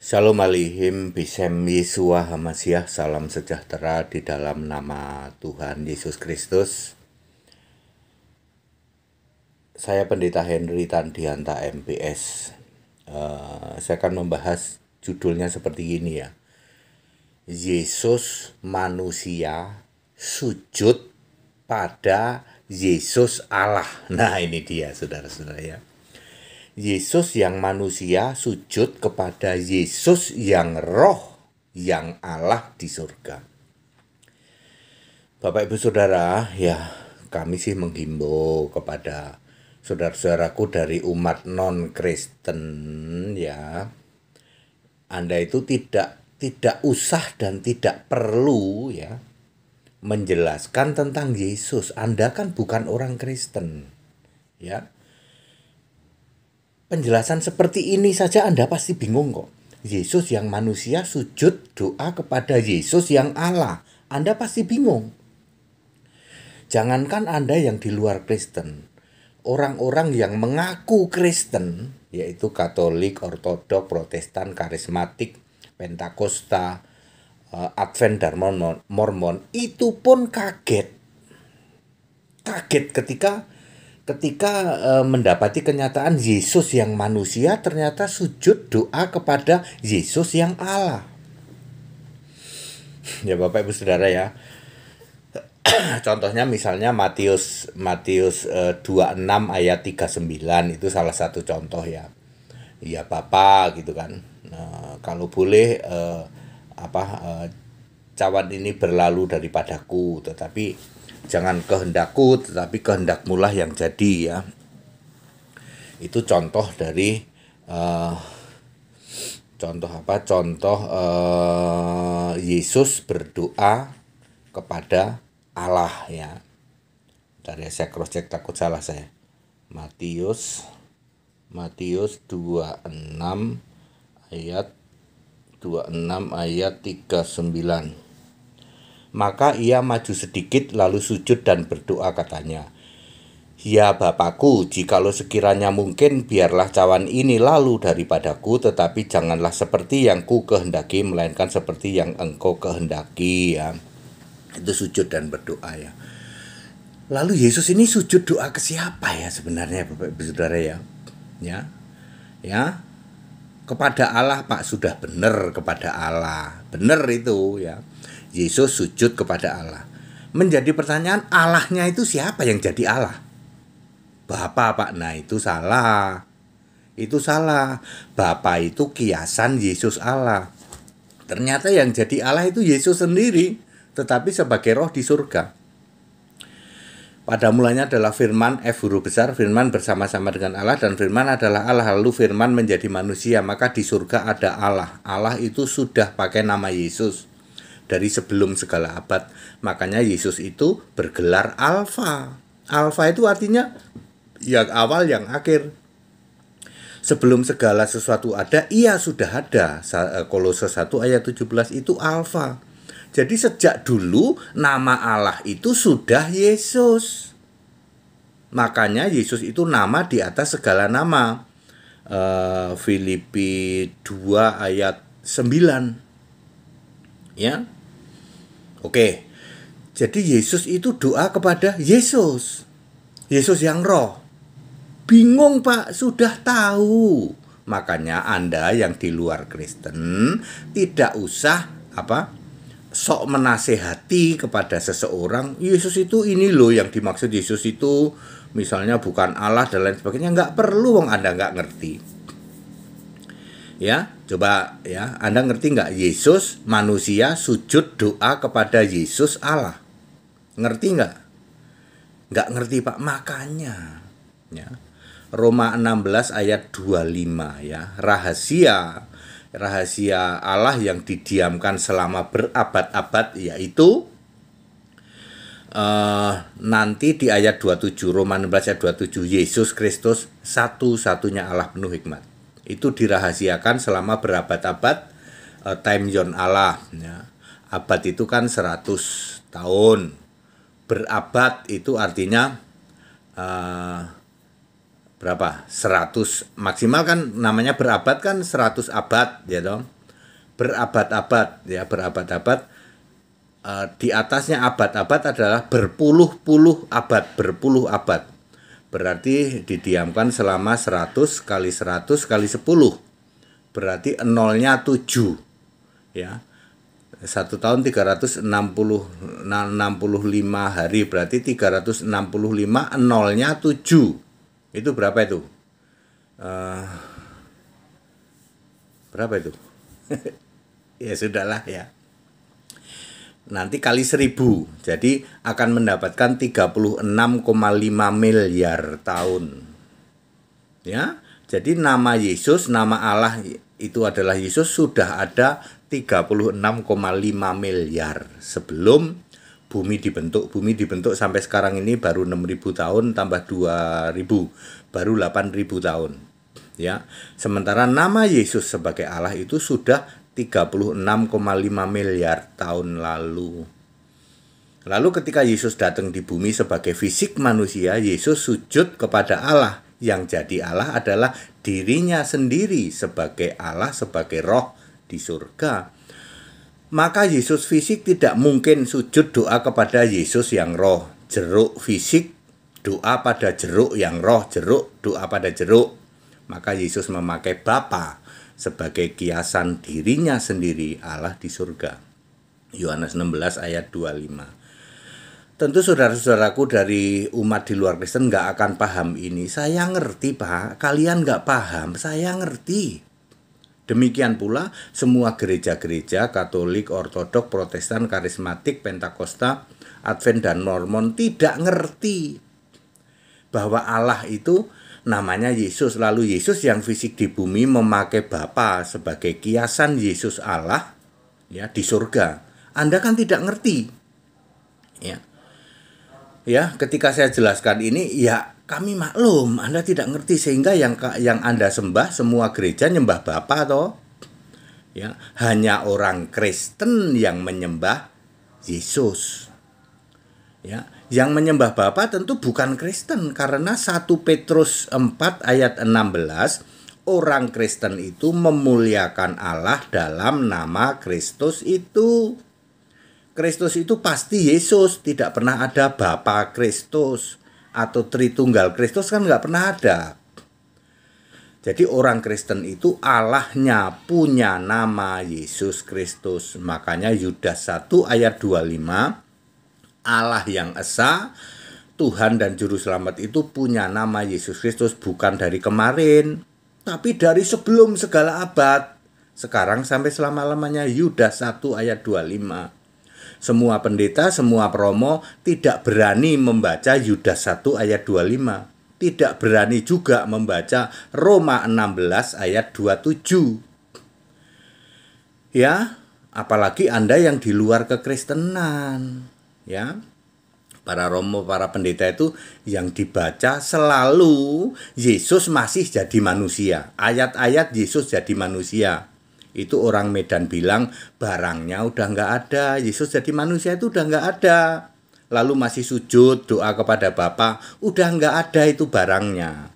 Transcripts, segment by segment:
Shalom Aleichem, Bisem Yesua Hamasiah, salam sejahtera di dalam nama Tuhan Yesus Kristus. Saya Pendeta Henry Tandianta MPS. Saya akan membahas judulnya seperti ini ya. Yesus manusia sujud pada Yesus Allah. Nah ini dia saudara-saudara ya. Yesus yang manusia sujud kepada Yesus yang roh, yang Allah di surga. Bapak Ibu Saudara, ya kami sih menghimbau kepada saudara-saudaraku dari umat non-Kristen ya. Anda itu tidak usah dan tidak perlu ya menjelaskan tentang Yesus. Anda kan bukan orang Kristen. Ya. Penjelasan seperti ini saja Anda pasti bingung kok. Yesus yang manusia sujud doa kepada Yesus yang Allah. Anda pasti bingung. Jangankan Anda yang di luar Kristen. Orang-orang yang mengaku Kristen, yaitu Katolik, Ortodok, Protestan, Karismatik, Pentakosta, Advent dan Mormon, itu pun kaget. Kaget ketika mendapati kenyataan Yesus yang manusia ternyata sujud doa kepada Yesus yang Allah. Ya Bapak Ibu Saudara ya. Contohnya misalnya Matius 26 ayat 39 itu salah satu contoh ya. Ya Bapa gitu kan. Kalau boleh cawan ini berlalu daripadaku, tetapi jangan kehendakku tetapi kehendakmu lah yang jadi ya. Itu contoh dari Yesus berdoa kepada Allah ya. Bentar ya, saya cross check takut salah saya. Matius 26 ayat 39. Maka ia maju sedikit lalu sujud dan berdoa katanya, "Ya Bapakku, jikalau sekiranya mungkin biarlah cawan ini lalu daripadaku, tetapi janganlah seperti yang ku kehendaki, melainkan seperti yang engkau kehendaki." Ya. Itu sujud dan berdoa ya. Lalu Yesus ini sujud doa ke siapa ya sebenarnya Bapak Ibu Saudara ya? Ya. Kepada Allah Pak, sudah benar kepada Allah. Benar itu ya. Yesus sujud kepada Allah. Menjadi pertanyaan, Allahnya itu siapa yang jadi Allah? Bapa Pak, nah itu salah. Itu salah. Bapa itu kiasan Yesus Allah. Ternyata yang jadi Allah itu Yesus sendiri, tetapi sebagai roh di surga. Pada mulanya adalah firman, F huruf besar, firman bersama-sama dengan Allah, dan firman adalah Allah, lalu firman menjadi manusia, maka di surga ada Allah. Allah itu sudah pakai nama Yesus dari sebelum segala abad. Makanya Yesus itu bergelar Alfa. Alfa itu artinya yang awal, yang akhir. Sebelum segala sesuatu ada, ia sudah ada. Kolose 1 ayat 17 itu Alfa. Jadi sejak dulu nama Allah itu sudah Yesus. Makanya Yesus itu nama di atas segala nama. Filipi 2 ayat 9. Ya. Oke. Jadi Yesus itu doa kepada Yesus. Yesus yang roh. Bingung Pak, sudah tahu. Makanya Anda yang di luar Kristen tidak usah sok menasehati kepada seseorang, Yesus itu ini loh yang dimaksud Yesus itu misalnya bukan Allah dan lain sebagainya. Nggak perlu, wong Anda nggak ngerti. Ya, coba ya, Anda ngerti nggak Yesus manusia sujud doa kepada Yesus Allah? Ngerti nggak? Nggak ngerti Pak, makanya ya. Roma 16 ayat 25 ya, rahasia Allah yang didiamkan selama berabad-abad, yaitu nanti di ayat 27, Roma 16 ayat 27, Yesus Kristus satu-satunya Allah penuh hikmat. Itu dirahasiakan selama berabad-abad, time zone Allah ya. Abad itu kan 100 tahun. Berabad itu artinya berapa? 100 maksimal kan, namanya berabad kan 100 abad ya dong. berabad-abad ya, berabad-abad. Di atasnya abad-abad adalah berpuluh-puluh abad, berpuluh abad. Berarti didiamkan selama 100 kali 100 kali 10. Berarti nolnya 7. Ya. 1 tahun 365 hari, berarti 365 nolnya 7. Itu berapa itu? Berapa itu? Ya sudahlah ya. Nanti kali 1000, jadi akan mendapatkan 36,5 miliar tahun. Ya, jadi nama Yesus, nama Allah itu adalah Yesus sudah ada 36,5 miliar sebelum bumi dibentuk. Bumi dibentuk sampai sekarang ini baru 6.000 tahun tambah 2.000, baru 8.000 tahun. Ya, sementara nama Yesus sebagai Allah itu sudah 36,5 miliar tahun lalu. Lalu ketika Yesus datang di bumi sebagai fisik manusia, Yesus sujud kepada Allah. Yang jadi Allah adalah dirinya sendiri sebagai Allah, sebagai roh di surga. Maka Yesus fisik tidak mungkin sujud doa kepada Yesus yang roh. Jeruk fisik doa pada jeruk yang roh, jeruk doa pada jeruk. Maka Yesus memakai Bapa sebagai kiasan dirinya sendiri, Allah di surga. Yohanes 16 ayat 25. Tentu saudara-saudaraku dari umat di luar Kristen nggak akan paham ini. Saya ngerti Pak, kalian nggak paham, saya ngerti. Demikian pula semua gereja-gereja Katolik, Ortodok, Protestan, Karismatik, Pentakosta, Advent dan Mormon tidak ngerti bahwa Allah itu namanya Yesus, lalu Yesus yang fisik di bumi memakai Bapa sebagai kiasan Yesus Allah ya di surga. Anda kan tidak ngerti. Ya. Ya, ketika saya jelaskan ini ya kami maklum Anda tidak ngerti, sehingga yang Anda sembah semua gereja nyembah Bapa toh. Ya, hanya orang Kristen yang menyembah Yesus. Ya, yang menyembah Bapa tentu bukan Kristen, karena 1 Petrus 4 ayat 16, orang Kristen itu memuliakan Allah dalam nama Kristus itu. Kristus itu pasti Yesus, tidak pernah ada Bapa Kristus atau Tritunggal Kristus, kan nggak pernah ada. Jadi orang Kristen itu Allahnya punya nama Yesus Kristus. Makanya Yudas 1 ayat 25, Allah yang esa, Tuhan dan Juru Selamat itu punya nama Yesus Kristus bukan dari kemarin, tapi dari sebelum segala abad. Sekarang sampai selama-lamanya. Yudas 1 ayat 25. Semua pendeta, semua promo tidak berani membaca Yudas 1 ayat 25. Tidak berani juga membaca Roma 16 ayat 27. Ya, apalagi Anda yang di luar kekristenan. Ya, para romo, para pendeta itu yang dibaca selalu Yesus masih jadi manusia. Ayat-ayat Yesus jadi manusia. Itu orang Medan bilang barangnya udah nggak ada. Yesus jadi manusia itu udah nggak ada. Lalu masih sujud doa kepada Bapa, udah nggak ada itu barangnya.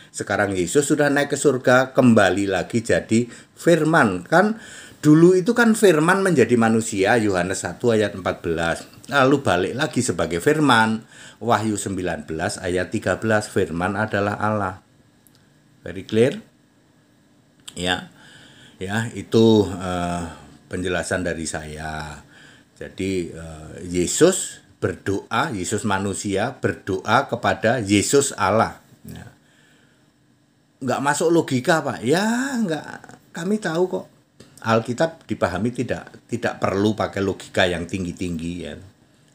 Sekarang Yesus sudah naik ke surga, kembali lagi jadi firman. Kan dulu itu kan firman menjadi manusia, Yohanes 1 ayat 14. Lalu balik lagi sebagai firman, Wahyu 19 ayat 13, firman adalah Allah. Very clear? Ya. Ya, itu penjelasan dari saya. Jadi Yesus berdoa, Yesus manusia berdoa kepada Yesus Allah. Ya. Nggak masuk logika Pak? Ya nggak, kami tahu kok. Alkitab dipahami tidak perlu pakai logika yang tinggi-tinggi ya.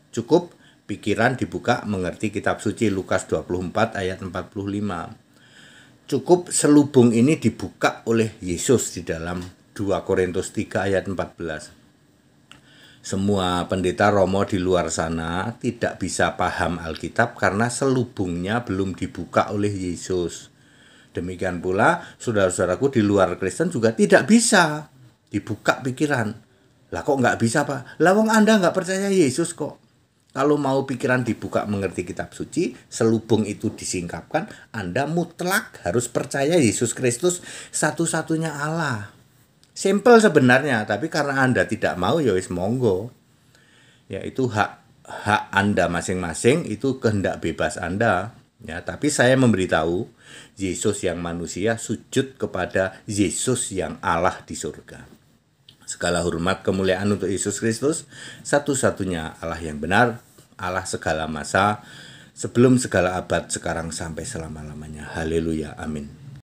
Cukup pikiran dibuka, mengerti kitab suci Lukas 24 ayat 45. Cukup selubung ini dibuka oleh Yesus di dalam 2 Korintus 3 ayat 14. Semua pendeta romo di luar sana tidak bisa paham Alkitab karena selubungnya belum dibuka oleh Yesus. Demikian pula saudara-saudaraku di luar Kristen juga tidak bisa dibuka pikiran. Lah kok nggak bisa Pak? Lah wong Anda nggak percaya Yesus kok. Kalau mau pikiran dibuka mengerti kitab suci, selubung itu disingkapkan, Anda mutlak harus percaya Yesus Kristus satu-satunya Allah. Simple sebenarnya, tapi karena Anda tidak mau ya wis monggo. Ya itu hak Anda masing-masing, itu kehendak bebas Anda. Ya, tapi saya memberitahu Yesus yang manusia sujud kepada Yesus yang Allah di surga. Segala hormat kemuliaan untuk Yesus Kristus, satu-satunya Allah yang benar, Allah segala masa, sebelum segala abad, sekarang sampai selama-lamanya. Haleluya, amin.